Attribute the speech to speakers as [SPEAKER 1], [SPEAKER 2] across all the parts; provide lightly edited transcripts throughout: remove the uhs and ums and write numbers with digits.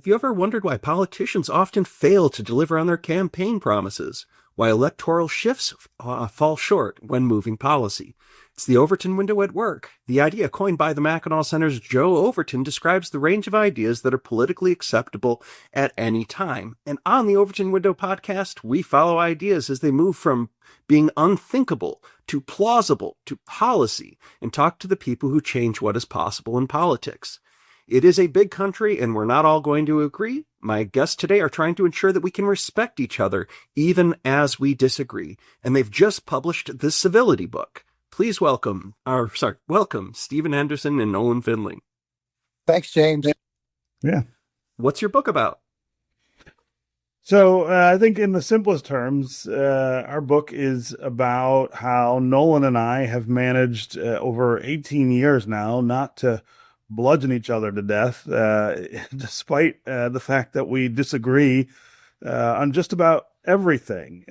[SPEAKER 1] Have you ever wondered why politicians often fail to deliver on their campaign promises? Why electoral shifts fall short when moving policy? It's the Overton window at work. The idea coined by the Mackinac Center's Joe Overton describes the range of ideas that are politically acceptable at any time. And on the Overton Window podcast, we follow ideas as they move from being unthinkable to plausible to policy and talk to the people who change what is possible in politics. It is a big country, and we're not all going to agree. My guests today are trying to ensure that we can respect each other, even as we disagree. And they've just published the Civility book. Please welcome Stephen Henderson and Nolan Finley.
[SPEAKER 2] Thanks, James.
[SPEAKER 3] Yeah.
[SPEAKER 1] What's your book about?
[SPEAKER 3] So I think in the simplest terms, our book is about how Nolan and I have managed over 18 years now not to bludgeon each other to death, despite the fact that we disagree on just about everything.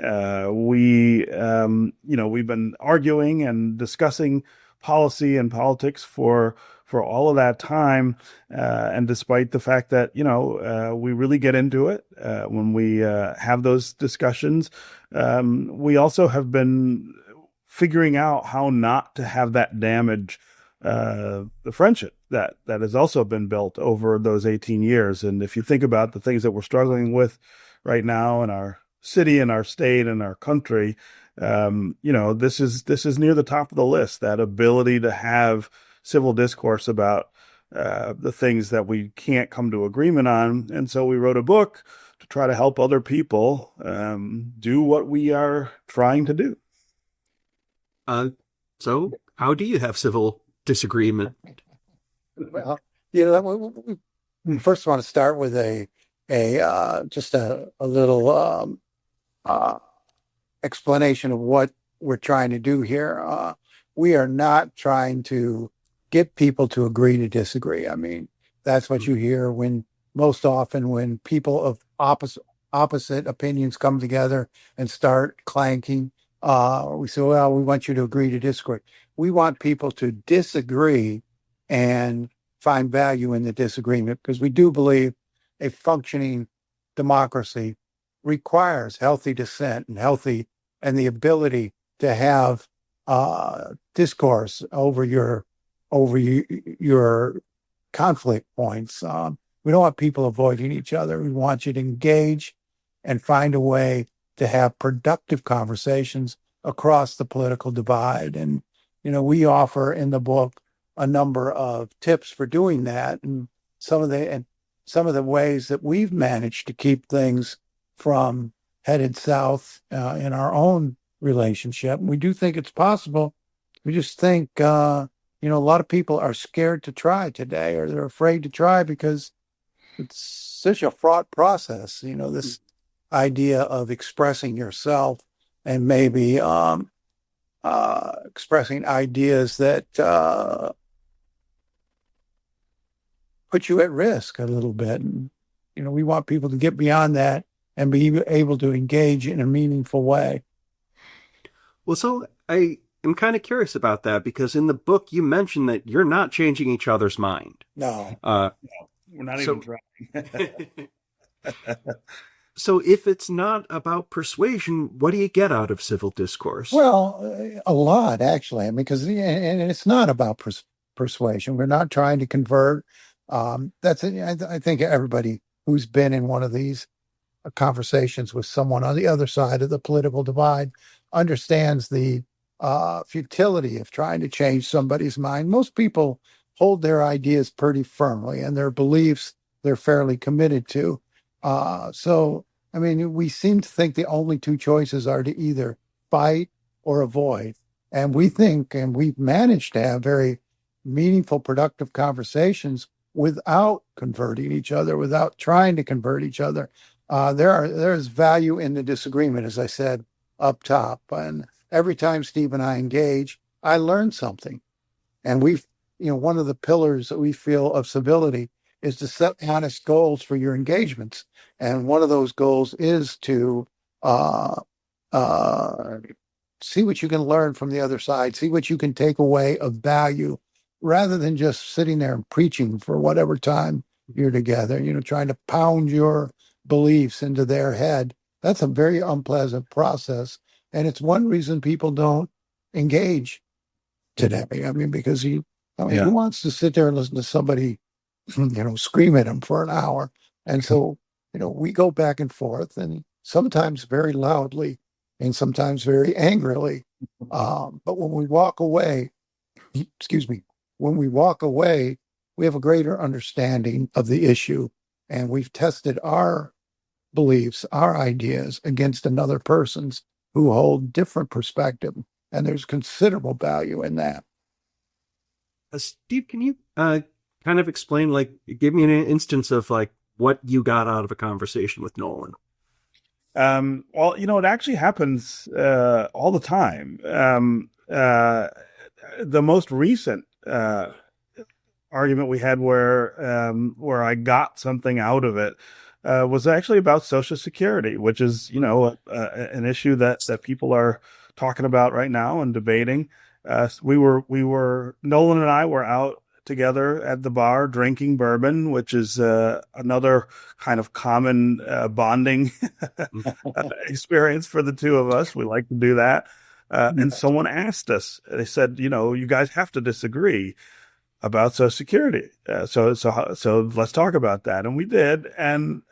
[SPEAKER 3] We've been arguing and discussing policy and politics for all of that time. And despite the fact that, we really get into it when we have those discussions, we also have been figuring out how not to have that damage the friendship that has also been built over those 18 years. And if you think about the things that we're struggling with right now in our city and our state and our country, this is near the top of the list, that ability to have civil discourse about the things that we can't come to agreement on. And so we wrote a book to try to help other people do what we are trying to do.
[SPEAKER 1] So how do you have civil disagreement?
[SPEAKER 2] Well, we first want to start with a little explanation of what we're trying to do here. We are not trying to get people to agree to disagree. I mean, that's what you hear most often when people of opposite opinions come together and start clanking. We say, well, we want you to agree to disagree. We want people to disagree and find value in the disagreement, because we do believe a functioning democracy requires healthy dissent and the ability to have discourse over your conflict points. We don't want people avoiding each other. We want you to engage and find a way to have productive conversations across the political divide. And, we offer in the book a number of tips for doing that, and some of the ways that we've managed to keep things from headed south in our own relationship. We do think it's possible. We just think, a lot of people are scared to try today, or they're afraid to try because it's such a fraught process. This idea of expressing yourself and maybe expressing ideas that put you at risk a little bit. And, we want people to get beyond that and be able to engage in a meaningful way.
[SPEAKER 1] Well, so I am kind of curious about that, because in the book you mentioned that you're not changing each other's mind.
[SPEAKER 2] No.
[SPEAKER 3] No, we're not even trying.
[SPEAKER 1] So if it's not about persuasion, what do you get out of civil discourse?
[SPEAKER 2] Well, a lot, actually. I mean, and it's not about persuasion. We're not trying to convert. I think everybody who's been in one of these conversations with someone on the other side of the political divide understands the futility of trying to change somebody's mind. Most people hold their ideas pretty firmly, and their beliefs they're fairly committed to. So, I mean, we seem to think the only two choices are to either fight or avoid. And we think, and we've managed to have very meaningful, productive conversations without converting each other, without trying to convert each other. There's value in the disagreement, as I said up top. And every time Steve and I engage, I learn something. And one of the pillars that we feel of civility is to set honest goals for your engagements. And one of those goals is to see what you can learn from the other side, see what you can take away of value, rather than just sitting there and preaching for whatever time you're together, trying to pound your beliefs into their head. That's a very unpleasant process. And it's one reason people don't engage today. I mean, because who
[SPEAKER 3] Yeah.
[SPEAKER 2] wants to sit there and listen to somebody, scream at him for an hour? And so, we go back and forth, and sometimes very loudly and sometimes very angrily. But when we walk away, excuse me, when we walk away, we have a greater understanding of the issue, and we've tested our beliefs, our ideas against another person's who hold different perspective. And there's considerable value in that.
[SPEAKER 1] Steve, can you kind of explain, like, give me an instance of like what you got out of a conversation with Nolan?
[SPEAKER 3] Well, it actually happens all the time. The most recent argument we had where I got something out of it was actually about Social Security, which is, an issue that people are talking about right now and debating. Nolan and I were out together at the bar drinking bourbon, which is another kind of common bonding experience for the two of us. We like to do that. And someone asked us, they said, you guys have to disagree about Social Security. So let's talk about that. And we did. And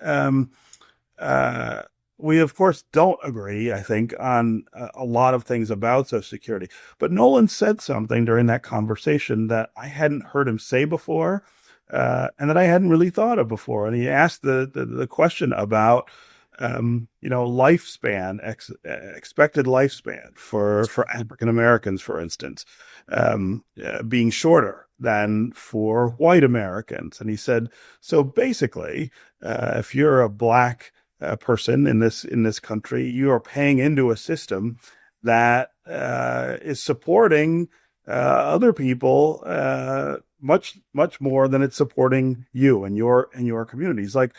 [SPEAKER 3] we, of course, don't agree, I think, on a lot of things about Social Security. But Nolan said something during that conversation that I hadn't heard him say before, and that I hadn't really thought of before. And he asked the question about, lifespan, expected lifespan for African Americans, for instance, being shorter than for white Americans. And he said, so basically, if you're a Black person in this country, you are paying into a system that is supporting other people much more than it's supporting you and your communities. Like,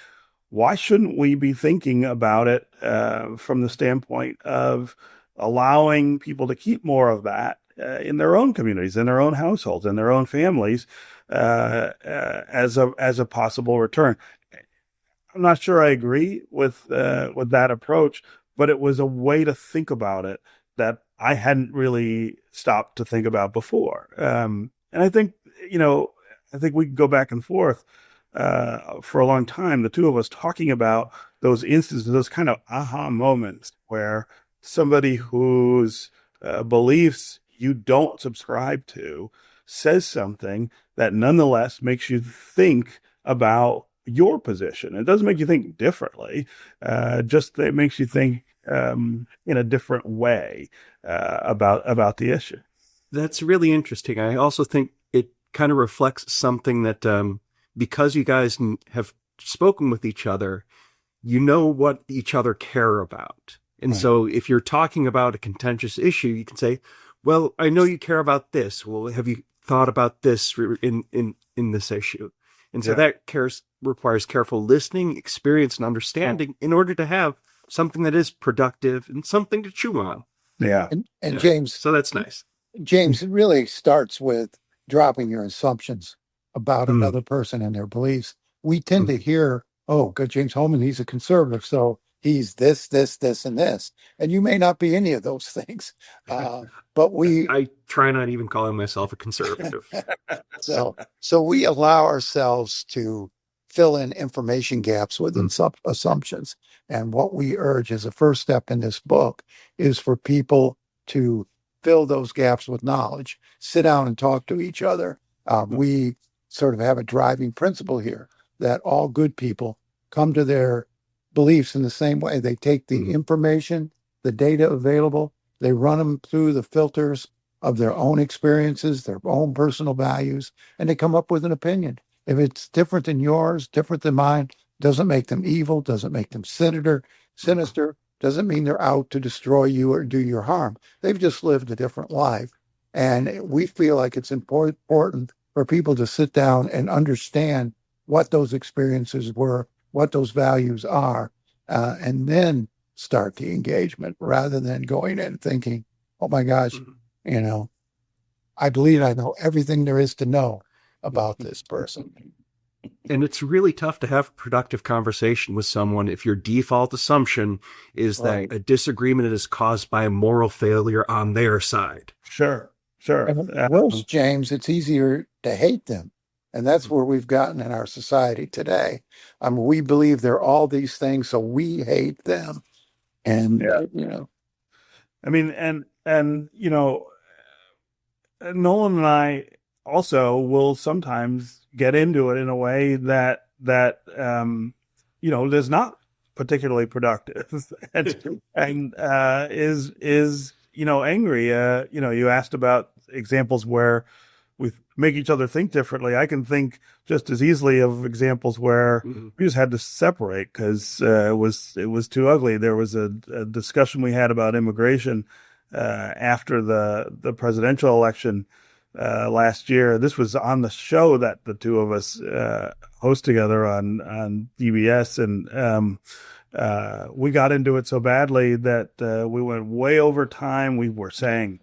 [SPEAKER 3] why shouldn't we be thinking about it from the standpoint of allowing people to keep more of that in their own communities, in their own households, in their own families, as a possible return? I'm not sure I agree with that approach, but it was a way to think about it that I hadn't really stopped to think about before. And I think we could go back and forth for a long time, the two of us talking about those instances, those kind of aha moments where somebody whose beliefs you don't subscribe to says something that nonetheless makes you think about your position. It doesn't make you think differently, just it makes you think in a different way about the issue.
[SPEAKER 1] That's really interesting. I also think it kind of reflects something that because you guys have spoken with each other, you know what each other care about. And
[SPEAKER 2] Right.
[SPEAKER 1] So if you're talking about a contentious issue, you can say, well, I know you care about this. Well, have you thought about this in this issue? And so that requires careful listening, experience, and understanding in order to have something that is productive and something to chew on.
[SPEAKER 3] Yeah.
[SPEAKER 2] And James,
[SPEAKER 1] So that's nice.
[SPEAKER 2] James, it really starts with dropping your assumptions about another person and their beliefs. We tend to hear, oh, good, James Holman, he's a conservative, so he's this, this, this, and this. And you may not be any of those things. But
[SPEAKER 1] I try not even calling myself a conservative.
[SPEAKER 2] so we allow ourselves to fill in information gaps with assumptions. And what we urge as a first step in this book is for people to fill those gaps with knowledge, sit down and talk to each other. We sort of have a driving principle here that all good people come to their beliefs in the same way. They take the information, the data available, they run them through the filters of their own experiences, their own personal values, and they come up with an opinion. If it's different than yours, different than mine, doesn't make them evil, doesn't make them sinister, doesn't mean they're out to destroy you or do you harm. They've just lived a different life. And we feel like it's important for people to sit down and understand what those experiences were, what those values are, and then start the engagement rather than going in thinking, oh my gosh, I believe I know everything there is to know about this person.
[SPEAKER 1] And it's really tough to have a productive conversation with someone if your default assumption is that
[SPEAKER 2] Right.
[SPEAKER 1] a disagreement is caused by a moral failure on their side.
[SPEAKER 3] Sure, sure.
[SPEAKER 2] And worse, James, it's easier to hate them. And that's where we've gotten in our society today. We believe they're all these things, so we hate them. And,
[SPEAKER 3] Yeah. I mean, and Nolan and I also will sometimes get into it in a way that is not particularly productive and is angry. You asked about examples where we make each other think differently. I can think just as easily of examples where we just had to separate because it was too ugly. There was a discussion we had about immigration after the presidential election last year. This was on the show that the two of us host together on DBS, and we got into it so badly that we went way over time. We were saying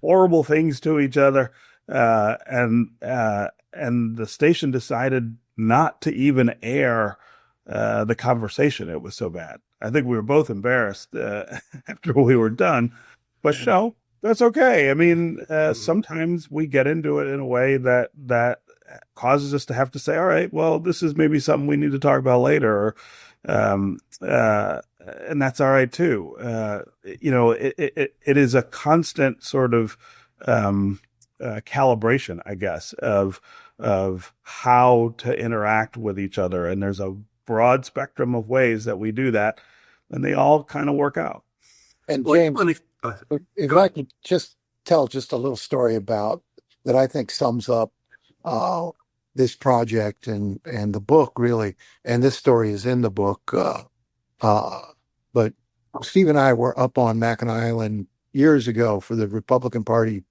[SPEAKER 3] horrible things to each other. And the station decided not to even air the conversation. It was so bad. I think we were both embarrassed after we were done, but no, that's okay. I mean, sometimes we get into it in a way that causes us to have to say, all right, well, this is maybe something we need to talk about later, and that's all right too. It is a constant sort of calibration, I guess, of how to interact with each other. And there's a broad spectrum of ways that we do that, and they all kind of work out.
[SPEAKER 2] And James, if I could just tell just a little story about that I think sums up this project and the book, really. And this story is in the book. But Steve and I were up on Mackinac Island years ago for the Republican Party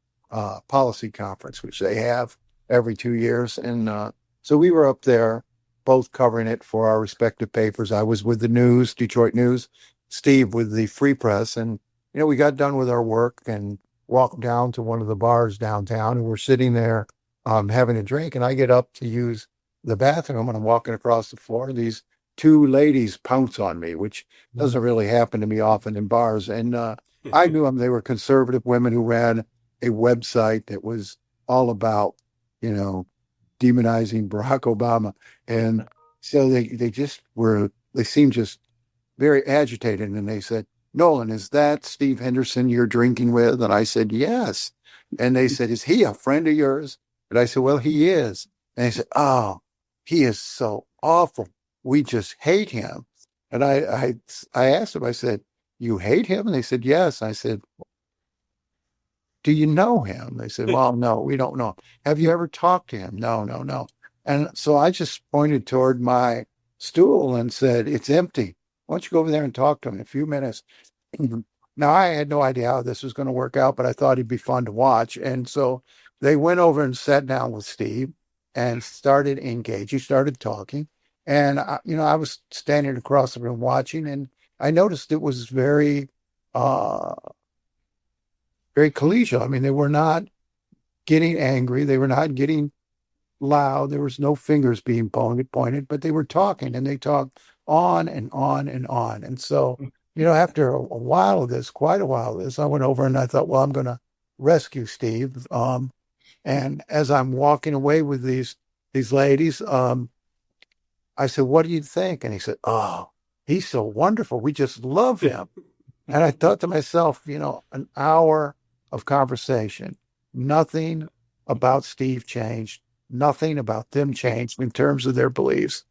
[SPEAKER 2] policy conference, which they have every 2 years. And so we were up there both covering it for our respective papers. I was with the News, Detroit News, Steve with the Free Press. And, we got done with our work and walked down to one of the bars downtown, and we're sitting there having a drink. And I get up to use the bathroom, and I'm walking across the floor. These two ladies pounce on me, which doesn't really happen to me often in bars. And I knew them. They were conservative women who ran a website that was all about, demonizing Barack Obama. And so they seemed just very agitated. And they said, "Nolan, is that Steve Henderson you're drinking with?" And I said, "Yes." And they said, "Is he a friend of yours?" And I said, "Well, he is." And they said, "Oh, he is so awful. We just hate him." And I asked them, I said, "You hate him?" And they said, "Yes." I said, "Do you know him?" They said, "Well, no, we don't know." "Have you ever talked to him?" "No, no, no." And so I just pointed toward my stool and said, "It's empty. Why don't you go over there and talk to him in a few minutes?" Now, I had no idea how this was going to work out, but I thought he'd be fun to watch. And so they went over and sat down with Steve and started engaging, started talking. And, I was standing across the room watching, and I noticed it was very, very collegial. I mean, they were not getting angry. They were not getting loud. There was no fingers being pointed, but they were talking, and they talked on and on and on. And so, after a while of this, quite a while of this, I went over and I thought, well, I'm going to rescue Steve. And as I'm walking away with these ladies, I said, "What do you think?" And he said, "Oh, he's so wonderful. We just love him." And I thought to myself, an hour of conversation, nothing about Steve changed, nothing about them changed in terms of their beliefs.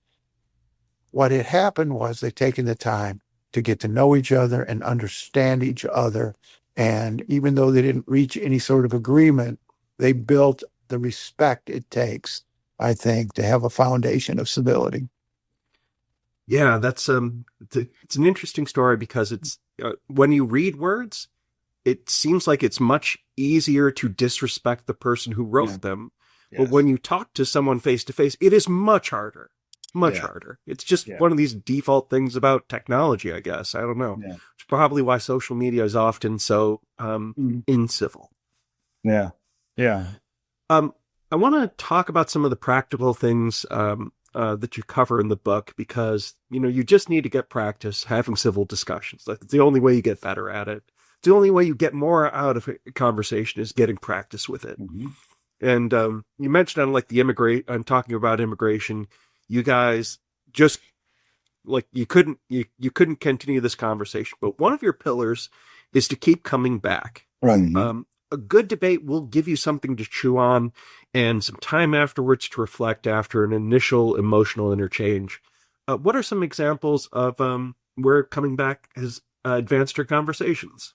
[SPEAKER 2] What had happened was they'd taken the time to get to know each other and understand each other. And even though they didn't reach any sort of agreement, they built the respect it takes, I think, to have a foundation of civility.
[SPEAKER 1] Yeah, that's it's an interesting story because it's when you read words, it seems like it's much easier to disrespect the person who wrote them. Yes. But when you talk to someone face to face, it is much harder. Much harder. It's just one of these default things about technology, I guess. I don't know. Yeah. It's probably why social media is often so incivil.
[SPEAKER 3] Yeah. Yeah.
[SPEAKER 1] I want to talk about some of the practical things that you cover in the book because, you just need to get practice having civil discussions. Like, it's the only way you get better at it. It's the only way you get more out of a conversation is getting practice with it.
[SPEAKER 4] Mm-hmm.
[SPEAKER 1] And you mentioned on like on talking about immigration, you guys just like you couldn't continue this conversation. But one of your pillars is to keep coming back.
[SPEAKER 2] Right.
[SPEAKER 1] A good debate will give you something to chew on and some time afterwards to reflect after an initial emotional interchange. What are some examples of where coming back has advanced your conversations?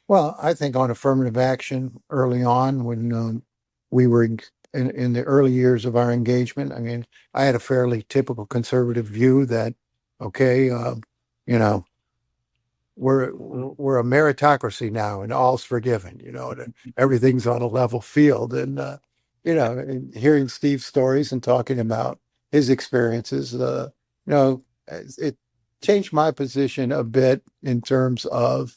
[SPEAKER 2] Well, I think on affirmative action early on when we were in the early years of our engagement, I mean, I had a fairly typical conservative view that, okay, we're a meritocracy now and all's forgiven, and everything's on a level field. And, and hearing Steve's stories and talking about his experiences, it changed my position a bit in terms of,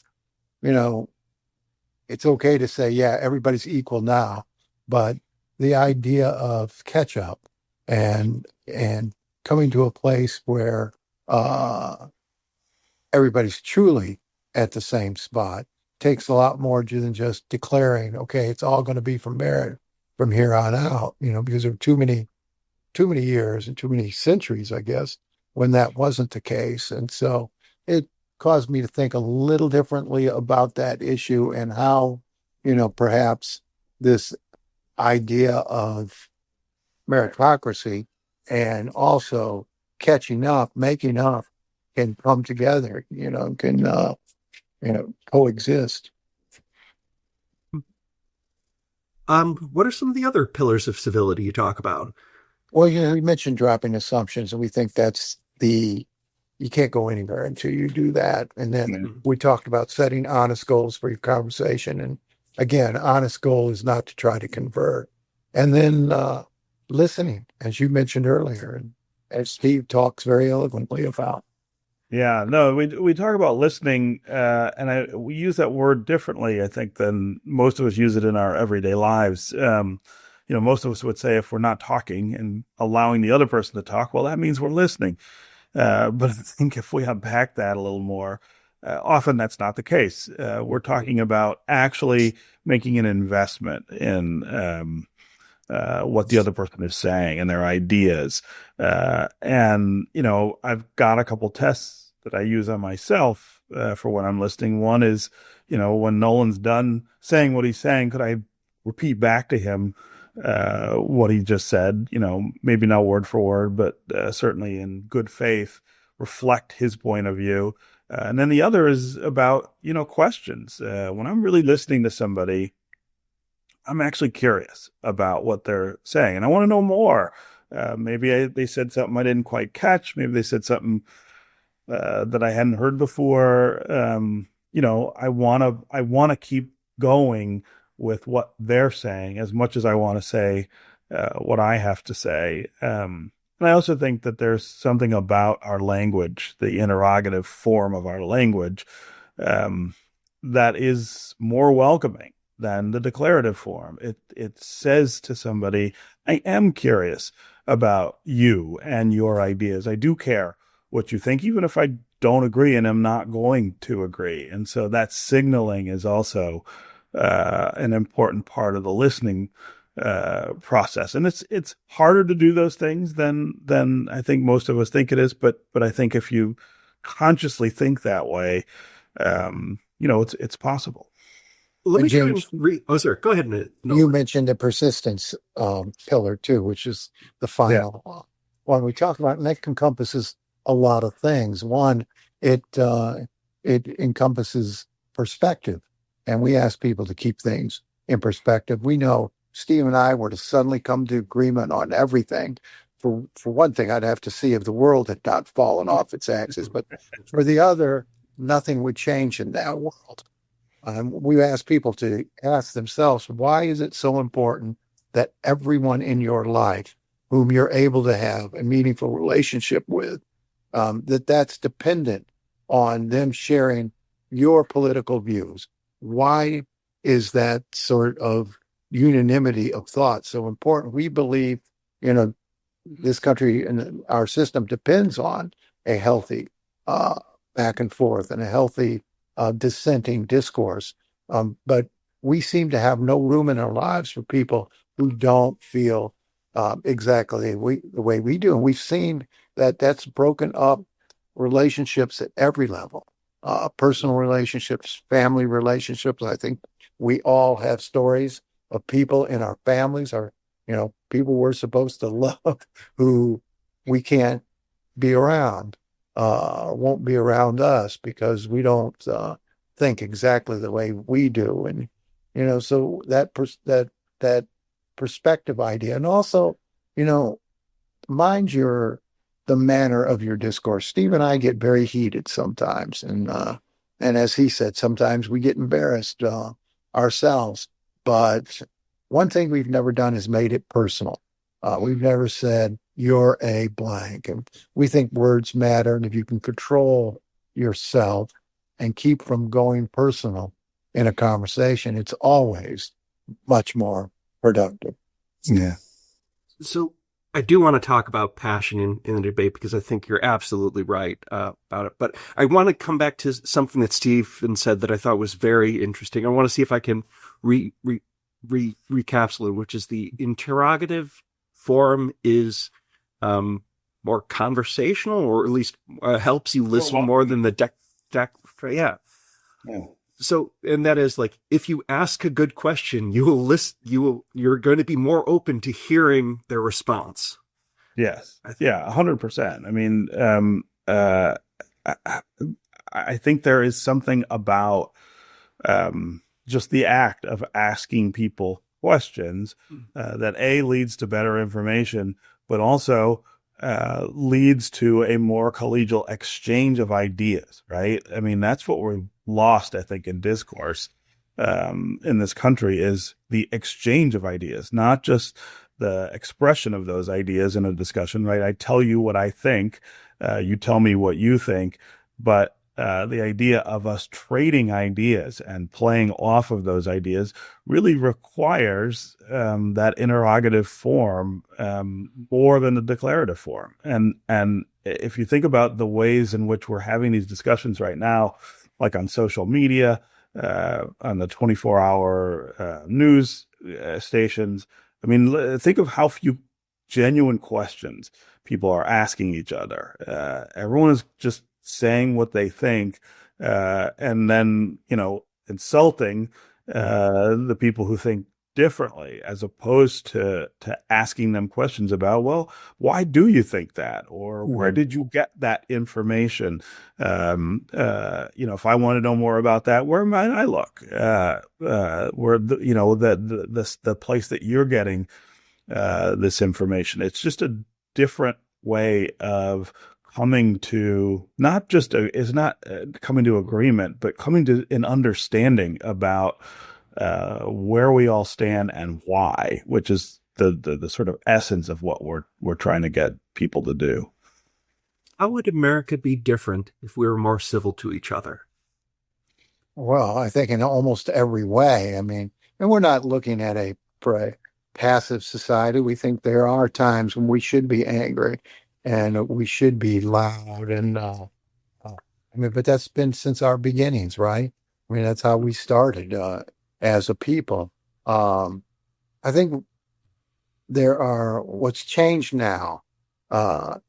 [SPEAKER 2] it's okay to say, yeah, everybody's equal now, but the idea of catch up and coming to a place where everybody's truly at the same spot takes a lot more than just declaring, okay, it's all going to be from merit from here on out, because there are too many years and too many centuries, I guess, when that wasn't the case. And so it caused me to think a little differently about that issue and how, perhaps this idea of meritocracy and also catching up, making up can come together, can coexist.
[SPEAKER 1] What are some of the other pillars of civility you talk about?
[SPEAKER 2] Well, you mentioned dropping assumptions, and we think that's you can't go anywhere until you do that. And then we talked about setting honest goals for your conversation. And again, honest goal is not to try to convert. And then listening, as you mentioned earlier, and as Steve talks very eloquently about.
[SPEAKER 3] Yeah, no, we talk about listening, and we use that word differently, I think, than most of us use it in our everyday lives. Most of us would say if we're not talking and allowing the other person to talk, well, that means we're listening. But I think if we unpack that a little more, often that's not the case. We're talking about actually making an investment in what the other person is saying and their ideas. And I've got a couple tests that I use on myself for when I'm listening. One is, when Nolan's done saying what he's saying, could I repeat back to him what he just said? Maybe not word for word, but certainly in good faith, reflect his point of view. And then the other is about, questions. When I'm really listening to somebody, I'm actually curious about what they're saying, and I want to know more. Maybe they said something I didn't quite catch. Maybe they said something that I hadn't heard before. I want to keep going with what they're saying as much as I want to say what I have to say. And I also think that there's something about our language, the interrogative form of our language, that is more welcoming than the declarative form. It says to somebody, I am curious about you and your ideas. I do care what you think, even if I don't agree and am not going to agree. And so that signaling is also an important part of the listening process. And it's harder to do those things than I think most of us think it is. But I think if you consciously think that way, it's possible.
[SPEAKER 1] Let me
[SPEAKER 2] James,
[SPEAKER 1] sorry. Go ahead.
[SPEAKER 2] You mentioned the persistence pillar too, which is the final one we talk about, and that encompasses a lot of things. One, it encompasses perspective, and we ask people to keep things in perspective. We know Steve and I were to suddenly come to agreement on everything. For one thing, I'd have to see if the world had not fallen off its axis, but for the other, nothing would change in that world. We ask people to ask themselves, why is it so important that everyone in your life whom you're able to have a meaningful relationship with, that's dependent on them sharing your political views? Why is that sort of unanimity of thought so important? We believe in a this country and our system depends on a healthy back and forth and a healthy dissenting discourse. But we seem to have no room in our lives for people who don't feel exactly the way we do. And we've seen that that's broken up relationships at every level, personal relationships, family relationships. I think we all have stories of people in our families, or people we're supposed to love who we can't be around, won't be around us because we don't think exactly the way we do. And so that perspective idea, and also, mind the manner of your discourse. Steve and I get very heated sometimes, and as he said, sometimes we get embarrassed ourselves. But one thing we've never done is made it personal. We've never said you're a blank, and we think words matter. And if you can control yourself and keep from going personal in a conversation, it's always much more productive.
[SPEAKER 3] Yeah.
[SPEAKER 1] So I do want to talk about passion in the debate because I think you're absolutely right about it. But I want to come back to something that Stephen said that I thought was very interesting. I want to see if I can recapsulate, which is the interrogative form is more conversational, or at least helps you listen more than the yeah. So, and that is like, if you ask a good question, you will listen, you're going to be more open to hearing their response.
[SPEAKER 3] Yes. Yeah. 100%. I mean, I think there is something about, just the act of asking people questions, that leads to better information, but also, leads to a more collegial exchange of ideas, right? I mean, that's what we're lost, I think, in discourse in this country, is the exchange of ideas, not just the expression of those ideas in a discussion, right? I tell you what I think, you tell me what you think, but the idea of us trading ideas and playing off of those ideas really requires that interrogative form more than the declarative form. And if you think about the ways in which we're having these discussions right now, like on social media, on the 24-hour news stations, I mean, think of how few genuine questions people are asking each other. Everyone is just saying what they think, and then, insulting the people who think differently, as opposed to asking them questions about, well, why do you think that? Or where did you get that information? If I want to know more about that, where might I look? Where the place that you're getting this information. It's just a different way of coming to coming to agreement, but coming to an understanding about where we all stand and why, which is the sort of essence of what we're trying to get people to do.
[SPEAKER 1] How would America be different if we were more civil to each other?
[SPEAKER 2] Well, I think in almost every way. I mean, and we're not looking at a passive society. We think there are times when we should be angry and we should be loud. And but that's been since our beginnings, right? I mean, that's how we started as a people. I think what's changed now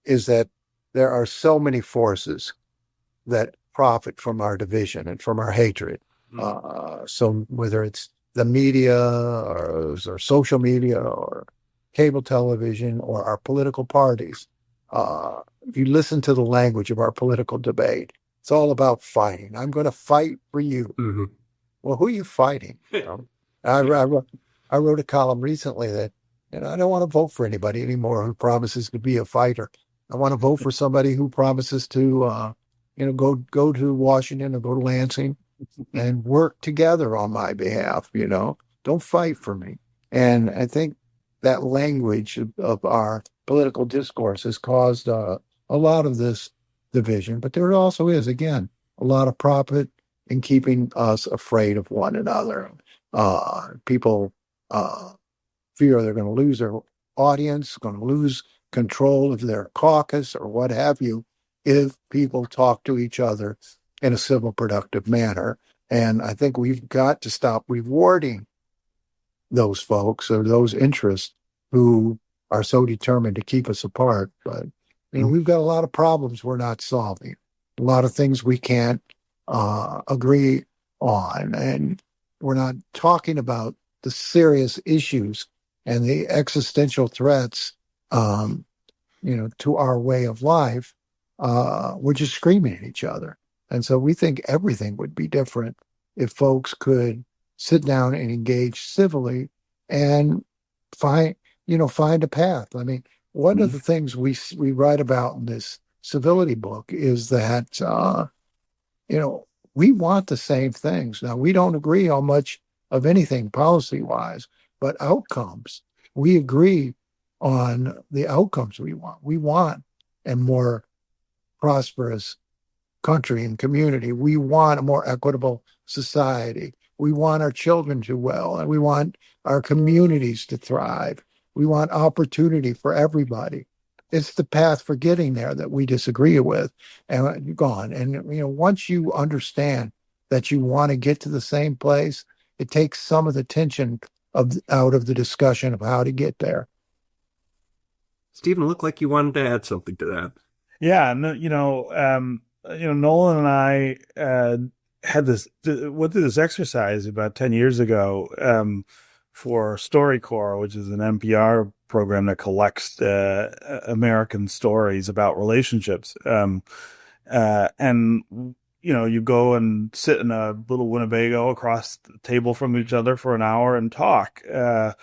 [SPEAKER 2] is that there are so many forces that profit from our division and from our hatred. So whether it's the media or social media or cable television or our political parties, if you listen to the language of our political debate, it's all about fighting. I'm going to fight for you.
[SPEAKER 1] Mm-hmm.
[SPEAKER 2] Well, who are you fighting? I wrote a column recently that I don't want to vote for anybody anymore who promises to be a fighter. I want to vote for somebody who promises to go to Washington or go to Lansing and work together on my behalf. Don't fight for me. And I think that language of our political discourse has caused a lot of this division. But there also is, again, a lot of profit in keeping us afraid of one another. People fear they're going to lose their audience, going to lose control of their caucus or what have you if people talk to each other in a civil, productive manner. And I think we've got to stop rewarding those folks or those interests who are so determined to keep us apart. But we've got a lot of problems we're not solving, a lot of things we can't agree on, and we're not talking about the serious issues and the existential threats, to our way of life. We're just screaming at each other, and so we think everything would be different if folks could sit down and engage civilly and find a path. I mean, one of the things we write about in this civility book is that we want the same things. Now, we don't agree on much of anything policy wise, but outcomes, we agree on the outcomes we want. We want a more prosperous country and community. We want a more equitable society. We want our children to do well, and we want our communities to thrive. We want opportunity for everybody. It's the path for getting there that we disagree with, and gone. And once you understand that you want to get to the same place, it takes some of the tension out of the discussion of how to get there.
[SPEAKER 1] Stephen, it looked like you wanted to add something to that.
[SPEAKER 3] Yeah, no, Nolan and I went through this exercise about 10 years ago for StoryCorps, which is an NPR program that collects American stories about relationships. And you go and sit in a little Winnebago across the table from each other for an hour and talk. And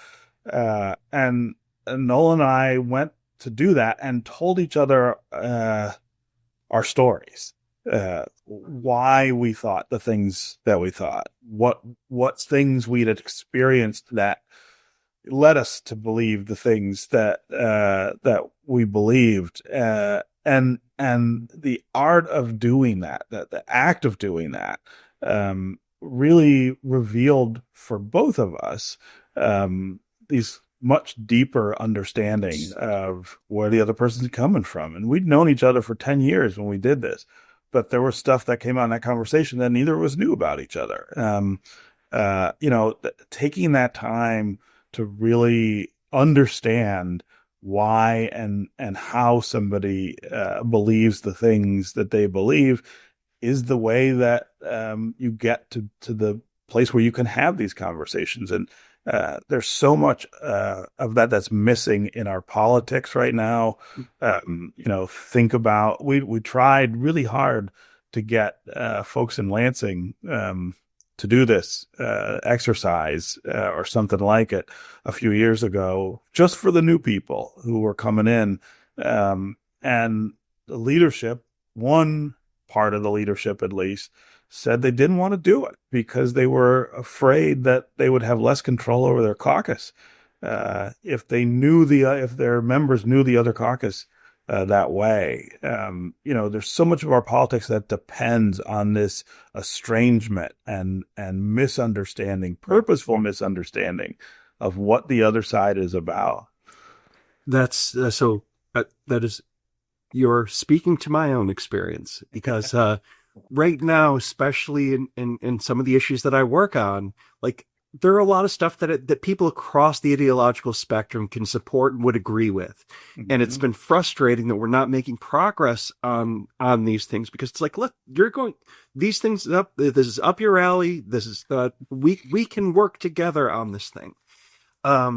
[SPEAKER 3] Nolan and I went to do that and told each other our stories, why we thought the things that we thought, what things we'd experienced that led us to believe the things that we believed, and the art of doing that, the act of doing that, really revealed for both of us these much deeper understanding of where the other person's coming from. And we'd known each other for 10 years when we did this, but there was stuff that came out in that conversation that neither of us knew about each other. Taking that time to really understand why and how somebody believes the things that they believe is the way that you get to the place where you can have these conversations. And there's so much of that that's missing in our politics right now. Think about, we tried really hard to get folks in Lansing to do this exercise or something like it a few years ago, just for the new people who were coming in. And the leadership, one part of the leadership at least, said they didn't want to do it because they were afraid that they would have less control over their caucus if their members knew the other caucus that way. There's so much of our politics that depends on this estrangement and misunderstanding, purposeful misunderstanding of what the other side is about.
[SPEAKER 1] That is, you're speaking to my own experience, because right now, especially in some of the issues that I work on, like, there are a lot of stuff that people across the ideological spectrum can support and would agree with. Mm-hmm. And it's been frustrating that we're not making progress on these things, because it's like, look, these things up, this is up your alley. This is, we can work together on this thing. A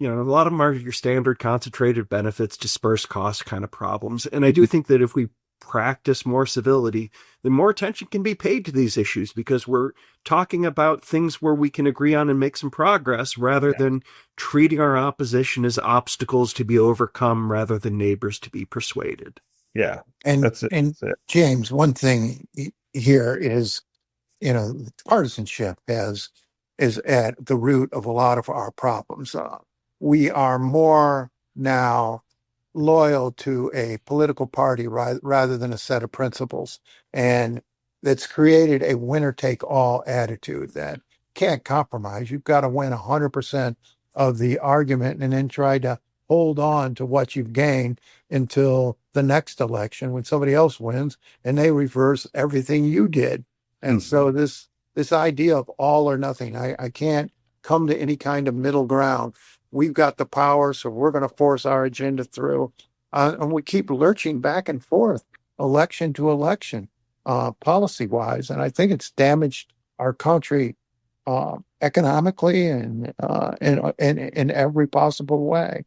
[SPEAKER 1] lot of them are your standard concentrated benefits, dispersed cost kind of problems. And I do think that if we practice more civility, then more attention can be paid to these issues, because we're talking about things where we can agree on and make some progress, rather than treating our opposition as obstacles to be overcome rather than neighbors to be persuaded.
[SPEAKER 3] Yeah.
[SPEAKER 2] And
[SPEAKER 3] that's it.
[SPEAKER 2] And
[SPEAKER 3] That's it.
[SPEAKER 2] James, one thing here is, partisanship is at the root of a lot of our problems. We are more now loyal to a political party rather than a set of principles. And that's created a winner-take-all attitude that can't compromise. You've got to win 100% of the argument and then try to hold on to what you've gained until the next election when somebody else wins and they reverse everything you did. And so this idea of all or nothing, I can't come to any kind of middle ground. We've got the power, so we're going to force our agenda through. And we keep lurching back and forth, election to election, policy-wise. And I think it's damaged our country economically and in every possible way.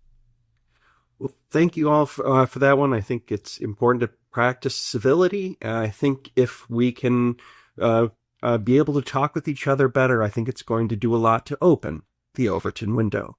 [SPEAKER 1] Well, thank you all for that one. I think it's important to practice civility. I think if we can be able to talk with each other better, I think it's going to do a lot to open the Overton window.